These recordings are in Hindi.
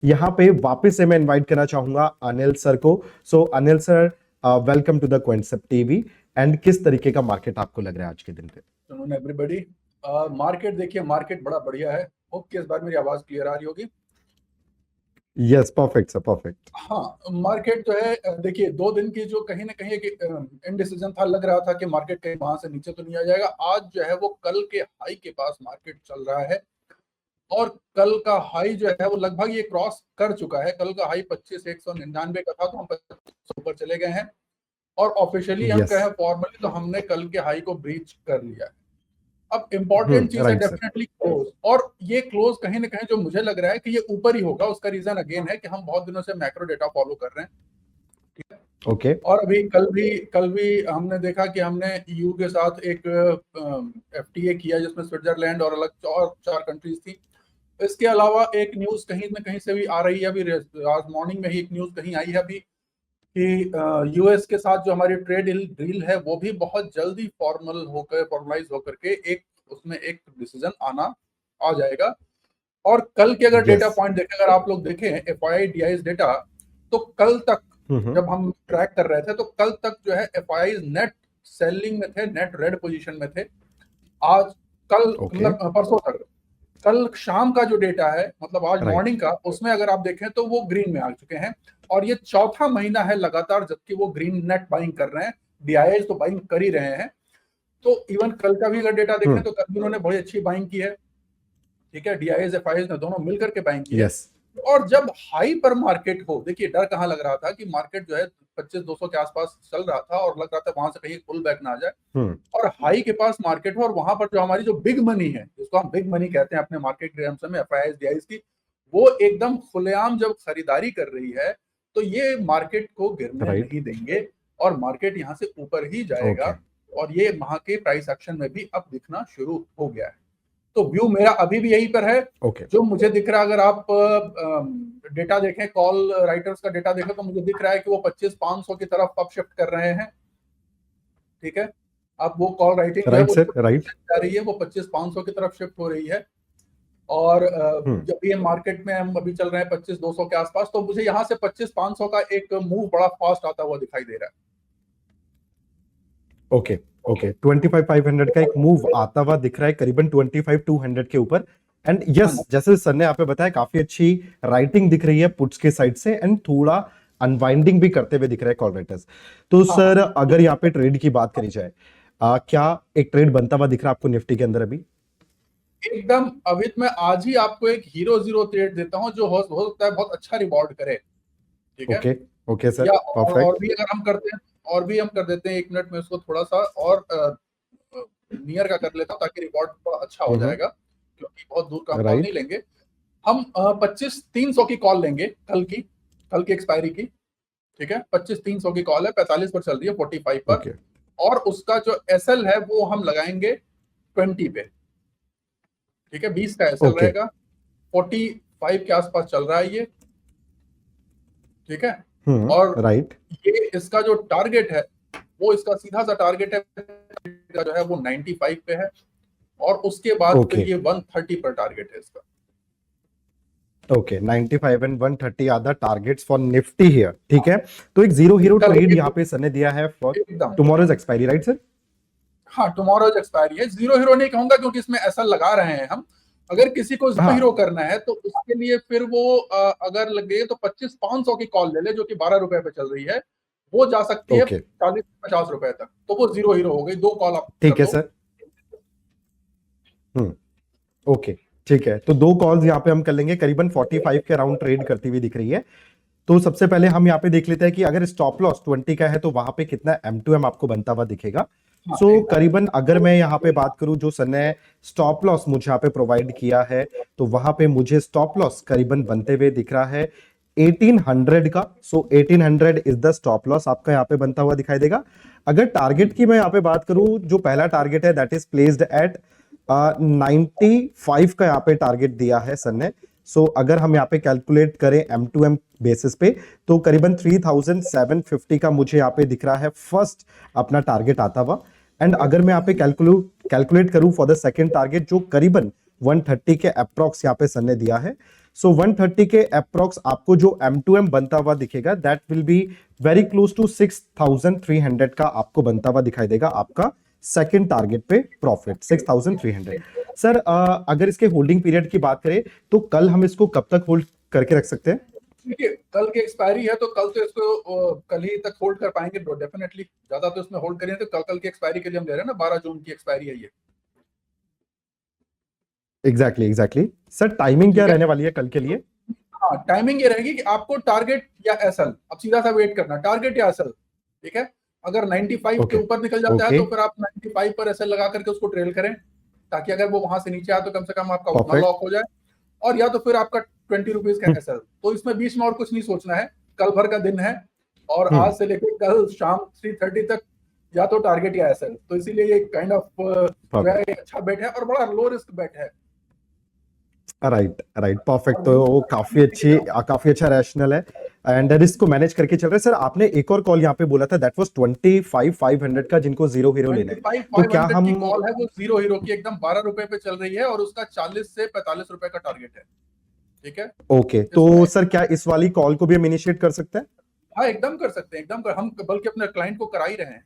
यहाँ पे वापस से मैं इनवाइट करना चाहूंगा अनिल सर को। So Anil sir, welcome to the Quintsept TV. And किस तरीके का मार्केट आपको लग रहा है आज के दिन पे? एवरीबॉडी, मार्केट देखिए, मार्केट बड़ा बढ़िया है। होप कि इस बार मेरी आवाज क्लियर आ रही होगी। Yes, perfect sir, perfect. हाँ, मार्केट जो है देखिए 2 दिन की जो कहीं ना कहीं एक इनडिसीजन था, लग रहा था कि मार्केट कहीं वहां से नीचे तो नहीं आ जाएगा। आज जो है वो कल के हाई के पास मार्केट चल रहा है और कल का हाई जो है वो लगभग ये क्रॉस कर चुका है। कल का हाई 25,199 का था, तो हम 25 ऊपर चले गए हैं और ऑफिशियली हम यस। कहें फॉर्मली तो हमने कल के हाई को ब्रीच कर लिया है। अब इंपॉर्टेंट चीज है राइट सर। डेफिनेटली क्लोज, और ये क्लोज कहीं ना कहीं जो मुझे लग रहा है कि ये ऊपर ही होगा। उसका रीजन अगेन है कि हम बहुत दिनों से मैक्रो डेटा फॉलो कर रहे हैं, ठीक है। ओके। और अभी कल भी हमने देखा कि हमने ईयू के साथ एक एफटीए किया जिसमें स्विट्जरलैंड और अलग और 4 कंट्रीज थी। इसके अलावा एक न्यूज कहीं ना कहीं से भी आ रही है, अभी आज मॉर्निंग में ही एक न्यूज कहीं आई है अभी कि यूएस के साथ जो हमारी ट्रेड डील है वो भी बहुत जल्दी फॉर्मलाइज होकर के एक उसमें एक डिसीजन आ जाएगा। और कल के अगर डेटा यस। पॉइंट देखें, अगर आप लोग देखें एफआई डीआईज डेटा, तो कल तक जब हम ट्रैक कर रहे थे तो कल तक जो है एफआई नेट सेलिंग में थे, नेट रेड पोजीशन में थे। आज कल ओके। मतलब परसों तक, कल शाम का जो डेटा है मतलब आज राइट। मॉर्निंग का, उसमें अगर आप देखें तो वो ग्रीन में आ चुके हैं। और ये चौथा महीना है लगातार जबकि वो ग्रीन नेट बाइंग कर रहे हैं। डीआईएस तो बाइंग कर ही रहे हैं। तो इवन कल का भी अगर डेटा देखें तो कल भी उन्होंने बड़ी अच्छी बाइंग की है, ठीक है। डीआईएस एफआईएस ने दोनों मिलकर के बाइंग की है। यस। और जब हाई पर मार्केट हो, देखिए डर कहाँ लग रहा था कि मार्केट जो है 25,200 के आसपास चल रहा था और लग रहा था वहां से कहीं पुल बैक ना आ जाए। और हाई के पास मार्केट हो और वहां पर जो हमारी जो बिग मनी है, जिसको हम बिग मनी कहते हैं अपने मार्केट टर्म्स में, एफआईआईस डीआईएस की, वो एकदम खुलेआम जब खरीदारी कर रही है तो ये मार्केट को गिरने राइट। नहीं देंगे और मार्केट यहाँ से ऊपर ही जाएगा। ओके। और ये वहां के प्राइस एक्शन में भी अब दिखना शुरू हो गया है। तो व्यू मेरा अभी भी यहीं पर है। ओके। जो मुझे दिख रहा है, अगर आप डेटा देखें, कॉल राइटर्स का डेटा देखें, तो मुझे दिख रहा है कि वो 25,500 की तरफ अब शिफ्ट कर रहे हैं, ठीक है। अब वो कॉल राइटिंग जो है राइट वो सर, राइट। जा रही है, वो 25,500 की तरफ शिफ्ट हो रही है। और जब ये मार्केट में हम अभी चल रहे हैं 25,200 के आसपास, तो मुझे यहाँ से 25,500 का एक मूव बड़ा फास्ट आता हुआ दिखाई दे रहा है। ओके। ओके, 25,500 का एक मूव आता हुआ दिख रहा है करीबन 25,200 के ऊपर। एंड हाँ यस, जैसे सर ने आपने बताया, काफी अच्छी राइटिंग दिख रही है पुट्स के साइड से एंड थोड़ा अनवाइंडिंग भी करते हुए दिख रहे हैं कॉल राइटर्स। तो हाँ सर, हाँ, अगर यहाँ पे ट्रेड की बात करी जाए, क्या एक ट्रेड बनता हुआ दिख रहा है आपको निफ्टी के अंदर अभी? एकदम। अभी तो मैं आज ही आपको एक हीरो जीरो ट्रेड देता हूँ जो हो सकता है बहुत अच्छा रिवॉर्ड करे, ठीक है। ओके। ओके सर, या और परफेक्ट। भी अगर हम करते हैं, और भी हम कर देते हैं, 1 मिनट में उसको थोड़ा सा और नियर का कर लेता हूँ ताकि रिवॉर्ड थोड़ा अच्छा हो जाएगा, क्योंकि बहुत दूर का हम कॉल नहीं राइट। लेंगे। हम 25,300 की कॉल लेंगे कल की एक्सपायरी की, ठीक है। 25,300 की कॉल है, 45 पर चल रही है, 45 पर। ओके। और उसका जो एसएल है वो हम लगाएंगे 20 पे, ठीक है। 20 का एसएल ओके। रहेगा, 45 के आसपास चल रहा है ये, ठीक है। और राइट। ये इसका जो टारगेट है, वो इसका सीधा सा टारगेट है जो है वो 95 पे है। और उसके बाद फिर ओके। ये 130 पर टारगेट है इसका। Okay, 95 and 130 are the targets for Nifty here, ठीक है। तो एक जीरो हीरो कल ट्रेड के यहाँ पे सर ने दिया है फॉर एकदम, टुमारोज एक्सपायरी, राइट सर? हाँ, टुमारोज एक्सपायरी है। जीरो हीरो नहीं कहूंगा क्योंकि इसमें ऐसा लगा रहे हैं हम। अगर किसी को जीरो हीरो हाँ। करना है तो उसके लिए फिर वो अगर लगे तो 25,500 की कॉल ले ले, जो कि 12 रुपए पे चल रही है। वो जा सकती है ओके। 40-50 रुपए तक, तो वो जीरो हीरो हो गई। 2 कॉल आप कर ठीक है लो। सर। हम्म। ओके। ठीक है, तो दो कॉल्स यहाँ पे हम कर लेंगे, करीबन 45 के अराउंड ट्रेड करती हुई दिख रही है। तो सबसे पहले हम यहाँ पे देख लेते हैं कि अगर स्टॉप लॉस 20 का है तो वहां पे कितना M2M आपको बनता हुआ दिखेगा। हाँ, सो एकदम। करीबन अगर मैं यहाँ पे बात करूं, जो सर ने स्टॉप लॉस मुझे यहाँ पे प्रोवाइड किया है, तो वहां पे मुझे स्टॉप लॉस करीबन बनते हुए दिख रहा है 1800 का। सो 1800 इज द स्टॉप लॉस आपका यहाँ पे बनता हुआ दिखाई देगा। अगर टारगेट की मैं यहाँ पे बात करूं, जो पहला टारगेट है दैट इज प्लेस्ड एट 95 का यहाँ पे टारगेट दिया है सर ने। सो अगर हम यहाँ पे कैलकुलेट करें M2M बेसिस पे, तो करीबन 3750 का मुझे यहाँ पे दिख रहा है फर्स्ट अपना टारगेट आता हुआ। एंड अगर मैं यहाँ पे कैलकुलेट करूं फॉर द सेकंड टारगेट, जो करीबन 130 के अप्रॉक्स यहाँ पे सर ने दिया है, सो 130 के अप्रोक्स आपको जो M2M बनता हुआ दिखेगा that will be very close to 6300 का आपको बनता हुआ दिखाई देगा आपका सेकंड टारगेट पे प्रॉफिट 6300। सर अगर इसके होल्डिंग पीरियड की बात करें तो कल हम इसको कब तक होल्ड करके रख सकते हैं? देखिए, कल की एक्सपायरी है तो कल तो इसको कल ही तक होल्ड कर पाएंगे डेफिनेटली। ज्यादा तो इसमें होल्ड करेंगे तो कल की एक्सपायरी के लिए हम ले रहे हैं ना, 12 जून की एक्सपायरी है ये। एग्जैक्टली सर टाइमिंग क्या रहने वाली है कल के लिए? हाँ, टाइमिंग ये रहेगी कि आपको टारगेट या एसएल, अब सीधा सा वेट करना, टारगेट या एसएल। ठीक है, अगर 95 के ऊपर निकल जाता है तो फिर आप 95 पर एसएल लगा करके उसको ट्रेल करें, ताकि अगर वो वहां से नीचे आए तो कम से कम आपका उतना लॉक हो जाए। और या तो फिर आपका 20 रुपीज का एसएल। तो इसमें बीच में और कुछ नहीं सोचना है, कल भर का दिन है और आज से लेकर कल शाम 3:30 तक या तो टारगेट या एसएल। तो इसीलिए ये काइंड ऑफ अच्छा बेट है और बड़ा लो रिस्क बेट है। Right perfect. तो काफी अच्छा रैशनल है एंड रिस्क को मैनेज करके चल रहे हैं। सर आपने एक और कॉल यहाँ पे बोला था दैट वाज 25,500 का जिनको जीरो हीरो लेना है, तो क्या हम की कॉल है वो जीरो हीरो की एकदम 12 रुपए पे चल रही है और उसका 40 से 45 रुपए का टारगेट है। ठीक है, ओके तो सर क्या इस वाली कॉल को भी हम इनिशिएट कर सकते हैं? हाँ एकदम कर सकते हैं, एकदम हम बल्कि अपने क्लाइंट को करा ही रहे हैं।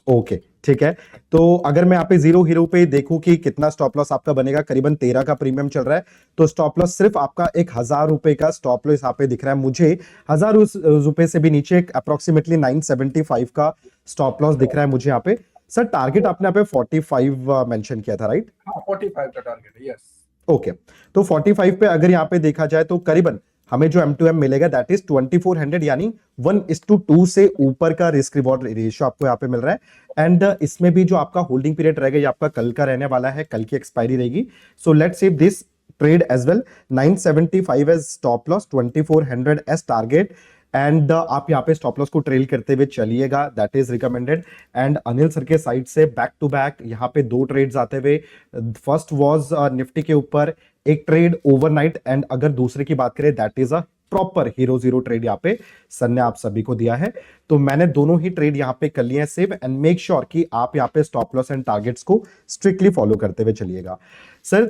ओके ठीक है, तो अगर मैं यहाँ पे जीरो हीरो पे देखूं कि कितना स्टॉप लॉस आपका बनेगा, करीबन 13 का प्रीमियम चल रहा है, तो स्टॉप लॉस सिर्फ आपका 1,000 रुपए का स्टॉप लॉस यहाँ पे दिख रहा है मुझे। 1,000 रुपए से भी नीचे अप्रोक्सीमेटली 975 का स्टॉप लॉस दिख रहा है मुझे यहाँ पे। सर टारगेट आपने यहाँ पे 45 मेंशन किया था, राइट? हाँ 45 का टारगेट है, यस। ओके, तो 45 पे अगर यहाँ पे देखा जाए तो करीबन हमें जो M2M मिलेगा दैट इज 2400, यानी 1:2 से ऊपर का रिस्क रिवॉर्ड रेशियो आपको यहाँ पे मिल रहा है। एंड इसमें भी जो आपका होल्डिंग पीरियड रहेगा ये आपका कल का रहने वाला है, कल की एक्सपायरी रहेगी। So let's save this trade as well, 975 as stop loss, 2400 as target and आप यहाँ पे स्टॉप लॉस को ट्रेल करते हुए चलिएगा, that is recommended. And Anil sir के साइड से बैक टू बैक यहाँ पे 2 ट्रेड्स आते हुए, फर्स्ट वाज निफ्टी के ऊपर एक ट्रेड ओवरनाइट एंड अगर दूसरे की बात करें that is a proper hero zero trade यहाँ पे सर ने आप सभी को दिया है। तो मैंने दोनों ही ट्रेड यहाँ पे कर लिए हैं सेव एंड मेक श्योर कि आप यहाँ पे स्टॉप लॉस एंड टारगेट्स को स्ट्रिक्टली फॉलो करते हुए चलिएगा। सर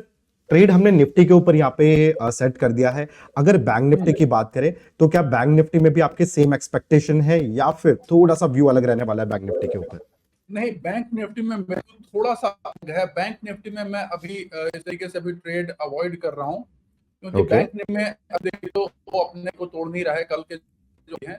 ट्रेड हमने निफ्टी के ऊपर यहाँ पे सेट कर दिया है, अगर बैंक निफ्टी की बात करें तो क्या बैंक निफ्टी में भी आपके सेम एक्सपेक्टेशन है या फिर थोड़ा सा व्यू अलग रहने वाला है बैंक निफ्टी के ऊपर? नहीं, बैंक निफ्टी में मैं थोड़ा सा है, बैंक निफ्टी में मैं अभी इस तरीके से अभी ट्रेड अवॉइड कर रहा हूँ क्योंकि बैंक निफ्टी में अभी तो वो अपने को तोड़ नहीं रहा है कल के जो है।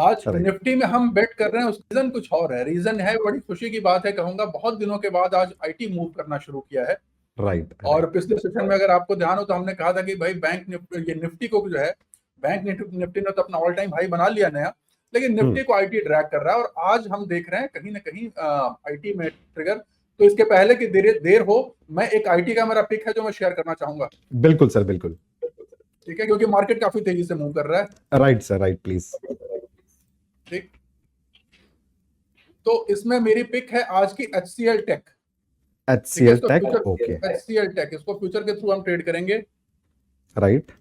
आज निफ्टी में हम बेट कर रहे हैं, उस रीजन कुछ और है। रीजन है, बड़ी खुशी की बात है कहूंगा, बहुत दिनों के बाद आज आईटी मूव करना शुरू किया है। और पिछले सेशन में अगर आपको ध्यान हो तो हमने कहा था कि भाई बैंक निफ्टी को जो है, बैंक निफ्टी ने तो अपना ऑल टाइम हाई बना लिया नया, लेकिन निफ्टी को आईटी ड्रैग कर रहा है और आज हम देख रहे हैं कहीं ना कहीं आईटी में ट्रिगर। तो इसके पहले कि देर हो, मैं एक आईटी का मेरा पिक है जो मैं शेयर करना चाहूंगा। बिल्कुल सर, बिल्कुल। ठीक है, क्योंकि मार्केट काफी तेजी से मूव कर रहा है। Right sir, right please. ठीक, तो इसमें मेरी पिक है आज की HCL tech. HCL tech, okay. HCL tech, इसको फ्यूचर के थ्रू हम ट्रेड करेंगे। राइट,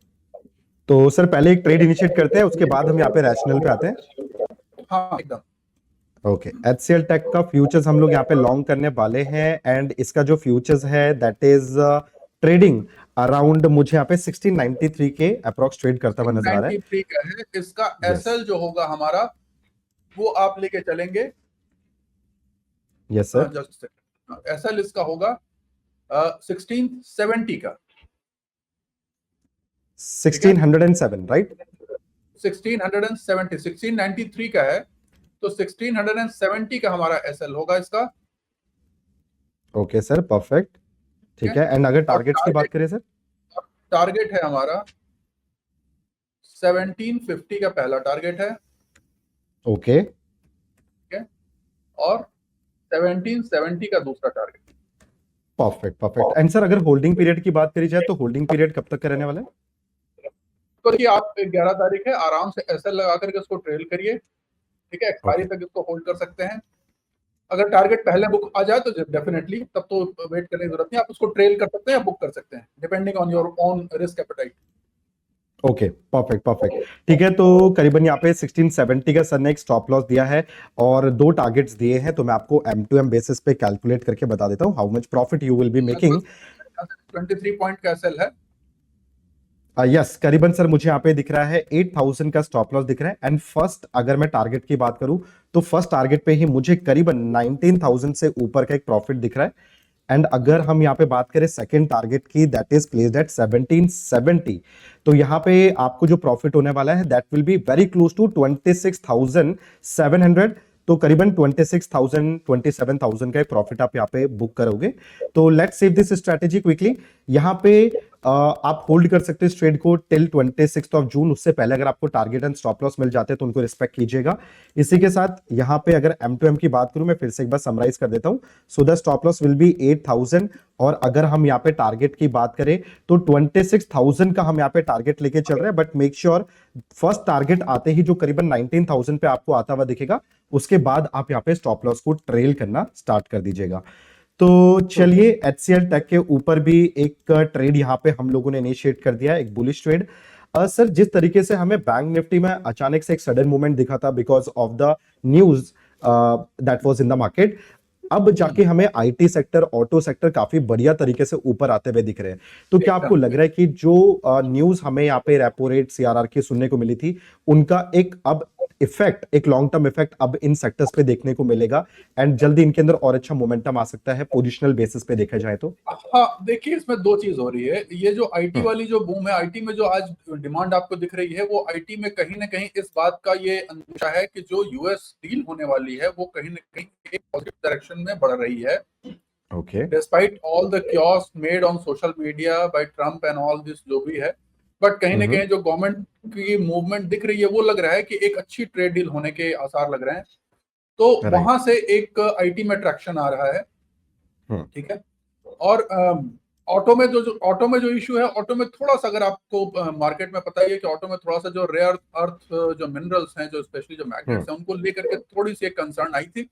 तो सर पहले एक ट्रेड इनिशिएट करते हैं, उसके बाद हम यहाँ पे रैशनल पे आते हैं। हाँ एकदम, ओके। HCL टेक का फ्यूचर्स हम लोग यहाँ पे लॉन्ग करने वाले हैं एंड इसका जो फ्यूचर्स है दैट इज ट्रेडिंग अराउंड, मुझे यहाँ पे 1693 के अप्रोक्स ट्रेड करता हुआ नजर आ रहा है। 1693 का है। इसका एसएल जो होगा हमारा वो आप लेके चलेंगे। Yes sir. जस्ट एसएल इसका होगा 1670 का। 1607, राइट? 1670, 1693 का है तो 1670 का हमारा एसएल होगा इसका। ओके सर, परफेक्ट, ठीक है। एंड अगर टारगेट्स की बात करें सर? टारगेट है हमारा 1750 का पहला टारगेट है। ओके, ठीक है, और 1770 का दूसरा target. Perfect perfect. And sir अगर होल्डिंग पीरियड की बात करी जाए तो होल्डिंग पीरियड कब तक का रहने वाला है? तो ये आप 11 तारीख है, आराम से एसएल लगा करके इसको ट्रेल करिए। ठीक है, एक्सपायरी तक इसको होल्ड कर सकते हैं। अगर टारगेट पहले बुक आ जाए तो डेफिनेटली तब तो वेट करने की जरूरत नहीं, आप उसको ट्रेल कर सकते हैं या बुक कर सकते हैं depending on your own risk appetite. Okay, perfect perfect, ठीक है। तो करीबन यहाँ पे 1670 का सर ने एक स्टॉप लॉस दिया है और 2 टारगेट्स दिए हैं, तो मैं आपको M2M बेसिस पे कैलकुलेट करके बता देता हूँ how much profit you will be making. 23 point का एसएल है। यस करीबन सर मुझे यहाँ पे दिख रहा है 8000 का स्टॉप लॉस दिख रहा है। एंड फर्स्ट अगर मैं टारगेट की बात करूं तो फर्स्ट टारगेट पे ही मुझे करीबन 19000 से ऊपर का एक प्रॉफिट दिख रहा है। एंड अगर हम यहाँ पे बात करें सेकंड टारगेट की, दैट इज प्लेस्ड एट 1770, तो यहाँ पे आपको जो प्रॉफिट होने वाला है that will be very close to 26700। तो करीबन 26000 27000 का एक प्रॉफिट आप यहाँ पे बुक करोगे। तो let's save this strategy quickly. यहाँ पे आप होल्ड कर सकते हैं इस ट्रेड को टिल 26 ऑफ जून। उससे पहले अगर आपको टारगेट एंड स्टॉप लॉस मिल जाते हैं तो उनको रिस्पेक्ट कीजिएगा। इसी के साथ यहाँ पे अगर M2M की बात करूं, मैं फिर से एक बार समराइज कर देता हूं। So the stop loss will be 8000, और अगर हम यहाँ पे टारगेट की बात करें तो 26000 का हम यहाँ पे टारगेट लेके चल रहे हैं। But make sure first target आते ही जो करीबन 19000 पे आपको आता हुआ दिखेगा, उसके बाद आप यहाँ पे स्टॉप लॉस को ट्रेल करना स्टार्ट कर दीजिएगा। तो चलिए HCL टेक के ऊपर भी एक ट्रेड यहाँ पे हम लोगों ने इनिशिएट कर दिया है, एक बुलिश ट्रेड। सर जिस तरीके से हमें बैंक निफ्टी में अचानक से एक सडन मूवमेंट दिखा था because of the news that was in the market, अब जाके हमें आईटी सेक्टर, ऑटो सेक्टर काफी बढ़िया तरीके से ऊपर आते हुए दिख रहे हैं। तो क्या आपको लग रहा है कि जो न्यूज हमें यहाँ पे रेपो रेट, सीआरआर की सुनने को मिली थी, उनका एक अब इफेक्ट, एक लॉन्ग टर्म इफेक्ट अब इन सेक्टर्स पे देखने को मिलेगा एंड जल्दी इनके अंदर और अच्छा मोमेंटम आ सकता है पोजिशनल बेसिस पे देखा जाए तो? हाँ, देखिए इसमें दो चीज हो रही है। ये जो आईटी वाली जो बूम है, आईटी में जो आज डिमांड आपको दिख रही है, वो आईटी में कहीं ना कहीं इस बात का ये अंदेशा है कि जो यूएस डील होने वाली है वो कहीं ना कहीं एक पॉजिटिव डायरेक्शन में बढ़ रही है। Okay, despite all the chaos made on social media bye Trump and all this जो भी है, बट कहीं ना कहीं जो गवर्नमेंट की मूवमेंट दिख रही है वो लग रहा है कि एक अच्छी ट्रेड डील होने के आसार लग रहे हैं। तो राइट। वहां से एक आईटी में ट्रैक्शन आ रहा है। ठीक है। और ऑटो में जो इशू है, ऑटो में थोड़ा सा, अगर आपको मार्केट में पता ही है कि ऑटो में थोड़ा सा जो रेयर अर्थ जो मिनरल्स हैं, जो स्पेशली जो मैग्नेट्स हैं, उनको लेकर के थोड़ी सी एक कंसर्न आई थी।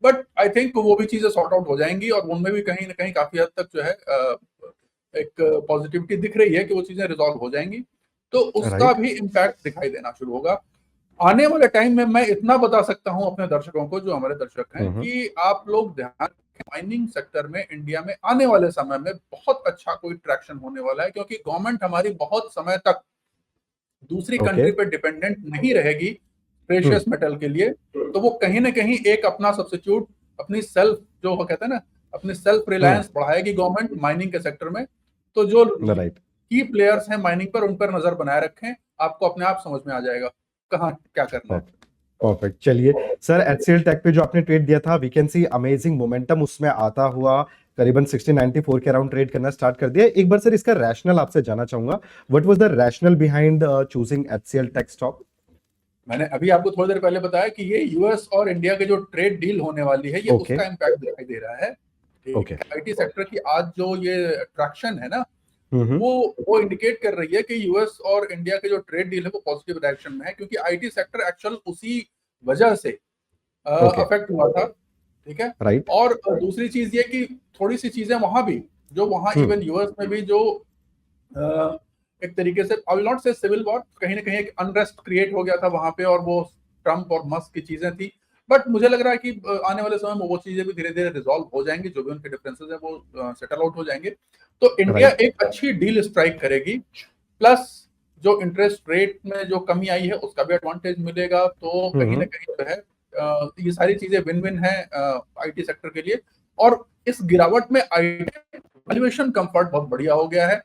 बट आई थिंक वो भी चीजें सॉर्ट आउट हो जाएंगी और उनमें भी कहीं ना कहीं काफी हद तक जो है एक पॉजिटिविटी दिख रही है कि वो चीजें रिजॉल्व हो जाएंगी। तो उसका राइट। भी इम्पैक्ट दिखाई देना शुरू होगा आने वाले टाइम में। मैं इतना बता सकता हूं अपने दर्शकों को, जो हमारे दर्शक हैं, कि आप लोग ध्यान, माइनिंग सेक्टर में इंडिया में आने वाले समय में बहुत अच्छा कोई ट्रैक्शन होने वाला है, क्योंकि गवर्नमेंट हमारी बहुत समय तक दूसरी ओके। कंट्री पे डिपेंडेंट नहीं रहेगी प्रेशियस मेटल के लिए। तो वो कहीं ना कहीं एक अपना सब्स्टिट्यूट, अपनी सेल्फ, जो वो कहते हैं ना, अपनी सेल्फ रिलायंस बढ़ाएगी गवर्नमेंट माइनिंग के सेक्टर में। तो जो राइट। की प्लेयर्स हैं माइनिंग पर, उन पर नजर बनाए रखें। आपको अपने आप समझ में आ जाएगा कहाँ क्या करना है। परफेक्ट। चलिए सर, HCL टेक पे जो आपने ट्रेड दिया था, we can see amazing momentum उसमें आता हुआ, करीबन 1694 के अराउंड ट्रेड करना स्टार्ट कर दिया। एक बार सर इसका रैशनल आपसे जानना चाहूंगा, what was the rationale behind choosing HCL tech stock? मैंने अभी आपको थोड़ी देर पहले बताया कि ये यूएस और इंडिया के जो ट्रेड डील होने वाली है, ये ओके। उसका इम्पैक्ट दिखाई दे रहा है। ओके। आईटी सेक्टर की आज जो ये ट्रैक्शन है ना, हम्म। वो इंडिकेट कर रही है कि यूएस और इंडिया के जो ट्रेड डील है वो पॉजिटिव डायरेक्शन में है, क्योंकि आईटी सेक्टर एक्चुअल उसी वजह से ओके। अफेक्ट हुआ था। ठीक है। राइट। और दूसरी चीज ये कि थोड़ी सी चीजें वहां भी, जो वहां इवन यूएस में भी जो एक तरीके से, आई विल नॉट से सिविल वॉर, कहीं ना कहीं एक अनरेस्ट क्रिएट हो गया था वहां पे, और वो ट्रम्प और मस्क की चीजें थी। बट मुझे लग रहा है कि आने वाले समय में वो चीजें भी धीरे धीरे रिजॉल्व हो जाएंगी, जो भी उनके डिफरेंसेस है वो सेटल आउट हो जाएंगे। तो इंडिया राइट। एक अच्छी डील स्ट्राइक करेगी, प्लस जो इंटरेस्ट रेट में जो कमी आई है उसका भी एडवांटेज मिलेगा। तो कहीं ना कहीं जो है ये सारी चीजें विन विन है आईटी सेक्टर के लिए। और इस गिरावट में आईटी वैल्यूएशन कंफर्ट बहुत बढ़िया हो गया है।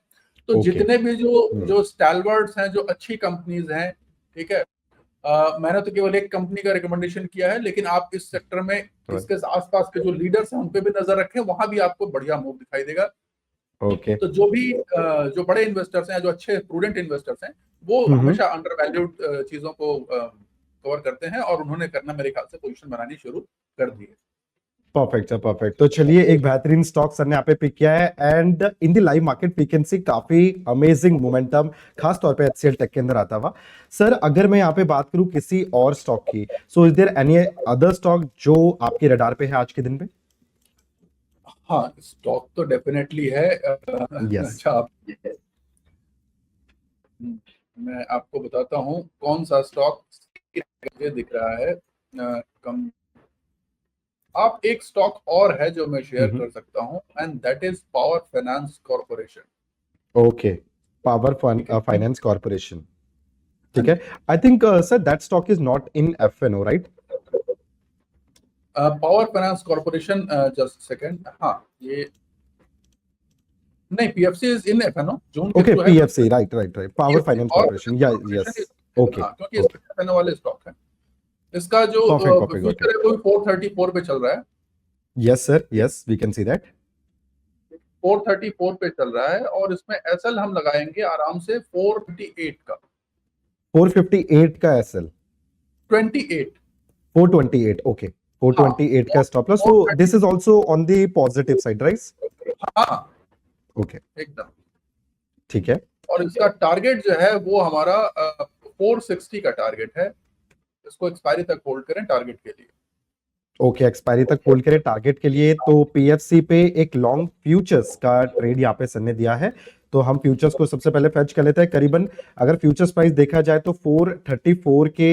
तो ओके। जितने भी जो स्टैलवर्ड्स हैं, जो अच्छी कंपनीज हैं, ठीक है, मैंने तो केवल एक कंपनी का रिकमेंडेशन किया है, लेकिन आप इस सेक्टर में इसके आसपास के जो लीडर्स हैं उन पे भी नजर रखें, वहां भी आपको बढ़िया मूव दिखाई देगा। ओके। तो जो भी जो बड़े इन्वेस्टर्स हैं, जो अच्छे प्रूडेंट इन्वेस्टर्स हैं, वो हमेशा अंडर वैल्यूड चीजों को कवर करते हैं, और उन्होंने करना मेरे ख्याल से पोजीशन बनानी शुरू कर दी है। Perfect sir, perfect. तो चलिए एक बेहतरीन स्टॉक सर ने यहाँ पे पिक किया है and in the live market we can see काफी अमेजिंग मोमेंटम, खास तौर पे HCL टेक के अंदर आता हुआ। सर अगर मैं यहाँ पे बात करूं किसी और स्टॉक की, so is there any other stock जो आपके रडार पे है आज के दिन पे? हाँ, स्टॉक तो डेफिनेटली है। यस। अच्छा, मैं आपको बताता हूँ कौन सा स्टॉक मुझे दिख रहा है कम। आप एक स्टॉक और है जो मैं शेयर कर सकता हूँ, and that is Power Finance Corporation. Okay. Power ठीक है। फाइनेंस कॉर्पोरेशन, ठीक है। I think sir that stock is not in FNO, right? Power Finance Corporation, just second, हाँ ये नहीं, PFC is in FNO, June के ओके, थ्रू है। PFC, right right right, Power PFC Finance और कॉर्पोरेशन, या कॉर्पोरेशन यस, is- ओके हाँ, क्योंकि ओके, इसमें एफएनओ वाले स्टॉक है। इसका जो perfect perfect, got future it. है वो 434 पे चल रहा है। Yes sir, yes, we can see that. 434 पे चल रहा है, और इसमें एसएल हम लगाएंगे आराम से 458 का। 458 का एसएल, 28, 428, ओके, हाँ 428 का stop loss, so this 430, is also on the positive side, right? हाँ ओके, एकदम। ठीक है, और इसका टारगेट जो है वो हमारा 460 का टारगेट है। इसको एक्सपायरी तक होल्ड करें टारगेट के लिए। ओके, एक्सपायरी तक होल्ड करें टारगेट के लिए। तो पीएफसी पे एक लॉन्ग फ्यूचर्स का ट्रेड यहाँ पे सर ने दिया है, तो हम फ्यूचर्स को सबसे पहले फैच कर लेते हैं। करीबन अगर फ्यूचर्स प्राइस देखा जाए तो 434 के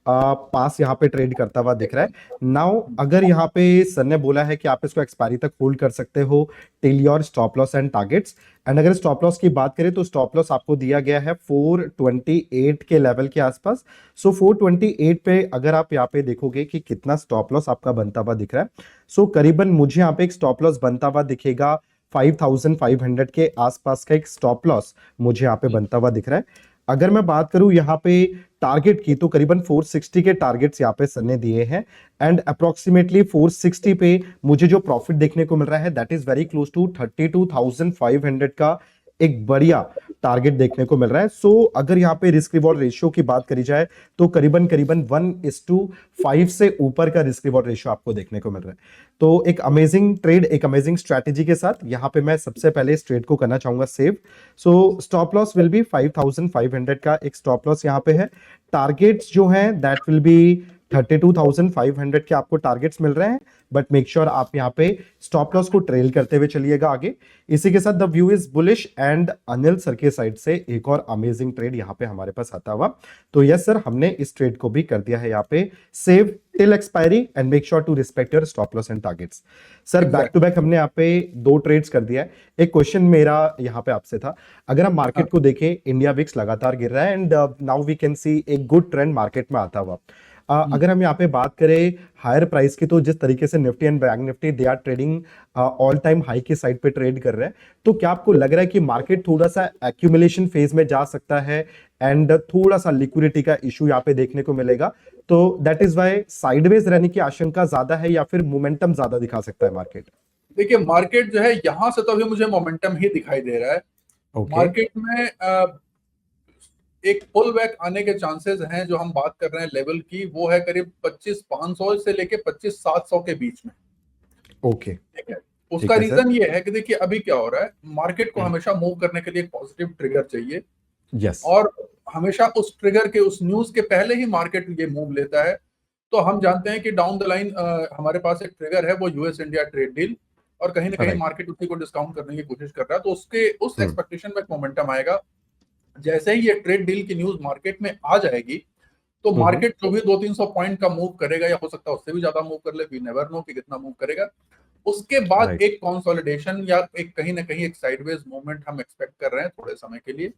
पास यहाँ पे ट्रेड करता हुआ दिख रहा है। नाउ अगर यहाँ पे सर ने बोला है कि आप इसको एक्सपायरी तक होल्ड कर सकते हो till your stop loss and targets, and अगर स्टॉप लॉस की बात करें तो स्टॉप लॉस आपको दिया गया है 428 के लेवल के आसपास। सो 428 पे अगर आप यहाँ पे देखोगे कि कितना स्टॉप लॉस आपका बनता हुआ दिख रहा है, सो करीबन मुझे यहाँ पे एक स्टॉप लॉस बनता हुआ दिखेगा 5500 के आसपास का एक स्टॉप लॉस मुझे यहाँ पे बनता हुआ दिख रहा है। अगर मैं बात करूं यहाँ पे टारगेट की, तो करीबन 460 के टारगेट्स यहाँ पे सर ने दिए हैं, एंड अप्रोक्सीमेटली 460 पे मुझे जो प्रॉफिट देखने को मिल रहा है that is very close to 32,500 का एक बढ़िया टारगेट देखने को मिल रहा है। सो अगर यहाँ पे रिस्क रिवॉर्ड रेशियो की बात करी जाए तो करीबन करीबन 1:5 से ऊपर का रिस्क रिवॉर्ड रेशियो आपको देखने को मिल रहा है। तो एक अमेजिंग ट्रेड, एक अमेजिंग स्ट्रैटेजी के साथ यहाँ पे मैं सबसे पहले इस ट्रेड को करना चाहूंगा save. So stop loss will be 5,500 का एक स्टॉप लॉस यहाँ पे है। टारगेट्स जो हैं दैट विल बी 32,500 के आपको टारगेट्स मिल रहे हैं, बट मेक श्योर आप यहाँ पे स्टॉप लॉस को ट्रेल करते हुए चलिएगा आगे। इसी के साथ the view is bullish, and Anil sir के साइड से एक और अमेजिंग ट्रेड यहाँ पे हमारे पास आता हुआ। तो यस सर, हमने इस ट्रेड को भी कर दिया है यहाँ पे save till expiry, and make sure to respect your stop loss and targets. Sir back to back हमने यहाँ पे 2 ट्रेड्स कर दिया है। एक क्वेश्चन मेरा यहाँ पे आपसे था, अगर हम मार्केट को देखें, इंडिया विक्स लगातार गिर रहा है, and now we can see एक गुड ट्रेंड मार्केट में आता हुआ। अगर हम यहाँ पे बात करें हायर प्राइस की, तो जिस तरीके से Nifty and Bank Nifty they are trading all time high की साइड पे ट्रेड कर रहे हैं, तो क्या आपको लग रहा है कि मार्केट थोड़ा सा एक्यूमुलेशन फेज में जा सकता है, एंड थोड़ा सा लिक्विडिटी का इशू यहाँ पे देखने को मिलेगा? तो दैट इज वाई साइडवेज रहने की आशंका ज्यादा है, या फिर मोमेंटम ज्यादा दिखा सकता है मार्केट? देखिए मार्केट जो है यहां से तो अभी मुझे मोमेंटम ही दिखाई दे रहा है। मार्केट में एक पुल बैक आने के चांसेस हैं। जो हम बात कर रहे हैं लेवल की, वो है करीब 25,500 से लेके 25,700 के बीच में। ओके, ठीक है। उसका रीजन ये है कि देखिए अभी क्या हो रहा है, मार्केट को हमेशा मूव करने के लिए एक पॉजिटिव ट्रिगर चाहिए, यस, और हमेशा उस ट्रिगर के, उस न्यूज के पहले ही मार्केट ये मूव लेता है। तो हम जानते हैं कि डाउन द लाइन हमारे पास एक ट्रिगर है, वो यूएस इंडिया ट्रेड डील, और कहीं ना कहीं मार्केट उसी को डिस्काउंट करने की कोशिश कर रहा है। तो उसके उस एक्सपेक्टेशन में मोमेंटम आएगा। जैसे ही ये ट्रेड डील की न्यूज मार्केट में आ जाएगी, तो मार्केट जो भी 200-300 पॉइंट का मूव करेगा, या हो सकता है उससे भी ज्यादा मूव कर ले, वी नेवर नो कि कितना मूव करेगा। उसके बाद एक कंसोलिडेशन या एक कहीं ना कहीं एक साइडवेज मूवमेंट हम एक्सपेक्ट कर रहे हैं थोड़े समय के लिए।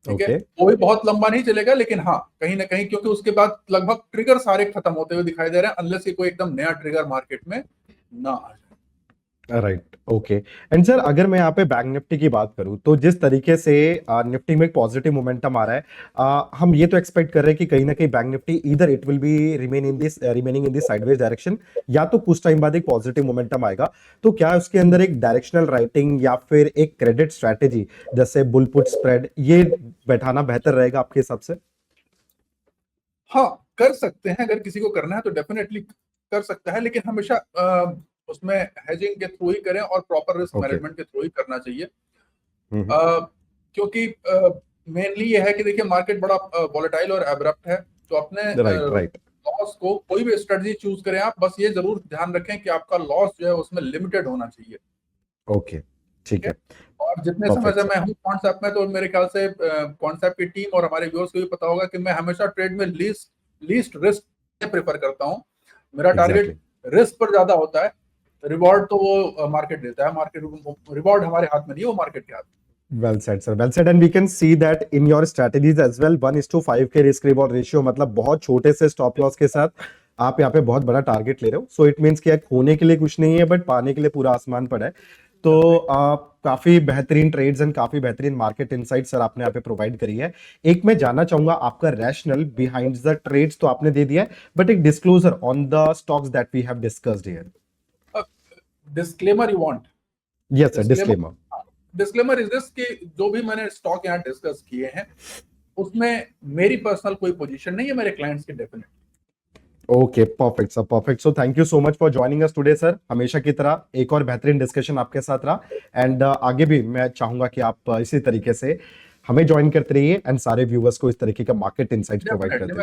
ठीक है, वो भी बहुत लंबा नहीं चलेगा, लेकिन हाँ कहीं ना कहीं, क्योंकि उसके बाद लगभग ट्रिगर सारे खत्म होते हुए दिखाई दे रहे हैं, अनलेस कि कोई एकदम नया ट्रिगर मार्केट में ना आ जाए। Right, okay. एंड सर अगर मैं यहाँ पे बैंक निफ्टी की बात करूँ, तो जिस तरीके से निफ्टी में एक पॉजिटिव मोमेंटम आ रहा है, हम ये तो एक्सपेक्ट कर रहे हैं कि कहीं ना कहीं बैंक निफ्टी इधर it will be remaining in this sideways direction, या तो कुछ टाइम बाद एक पॉजिटिव मोमेंटम आएगा। तो क्या उसके अंदर एक डायरेक्शनल राइटिंग या फिर एक क्रेडिट स्ट्रैटेजी जैसे बुल पुट स्प्रेड ये बैठाना बेहतर रहेगा आपके हिसाब से? हाँ कर सकते हैं, अगर किसी को करना है तो डेफिनेटली कर सकता है, लेकिन हमेशा उसमें हेजिंग के थ्रू ही करें और प्रॉपर रिस्क मैनेजमेंट के थ्रू ही करना चाहिए। क्योंकि मेनली ये है कि देखिए मार्केट बड़ा वॉलेटाइल और एब्रप्ट है, तो अपने लॉस को कोई भी स्ट्रेटजी चूज करें आप, बस ये जरूर ध्यान रखें कि आपका लॉस जो है उसमें लिमिटेड होना चाहिए। ओके, ठीक है। और जितने समय से मैं हूँ कॉन्सेप्ट में, तो मेरे ख्याल से कॉन्सेप्ट की टीम और हमारे व्यूअर्स को भी पता होगा कि मैं हमेशा ट्रेड में लीस्ट रिस्क प्रेफर करता हूँ। मेरा टारगेट रिस्क पर ज्यादा होता है, रिवॉर्ड तो वो मार्केट देता है। मार्केट रिवॉर्ड हमारे हाथ में नहीं है, वो मार्केट के हाथ में। Well said, sir. Well said. And we can see that in your strategies as well, 1:5 के रिस्क रिवॉर्ड रेशियो, मतलब बहुत छोटे से स्टॉप लॉस के साथ आप यहाँ पे बहुत बड़ा टारगेट ले रहे हो. सो इट मीन्स कि खोने के लिए कुछ नहीं है, बट पाने के लिए पूरा आसमान पड़ा है. तो काफी बेहतरीन ट्रेड्स एंड काफी बेहतरीन मार्केट इनसाइट सर आपने यहाँ पे प्रोवाइड करी है. एक मैं जानना चाहूंगा आपका रैशनल बिहाइंड द ट्रेड्स तो आपने दे दिया है, बट एक disclosure on the stocks that we have discussed here. Disclaimer you want? Yes sir, disclaimer. Disclaimer is this कि जो भी मैंने स्टॉक यहाँ डिस्कस किए हैं उसमें मेरी पर्सनल कोई पोजीशन नहीं है, मेरे क्लाइंट्स की definite. Okay, perfect sir, perfect. So thank you so much for joining us today sir. हमेशा की तरह एक और बेहतरीन डिस्कशन आपके साथ रहा, एंड आगे भी मैं चाहूंगा कि आप इसी तरीके से हमें ज्वाइन करते रहिए एंड सारे व्यूअर्स को इस तरीके का मार्केट इनसाइट्स प्रोवाइड करते रहिए.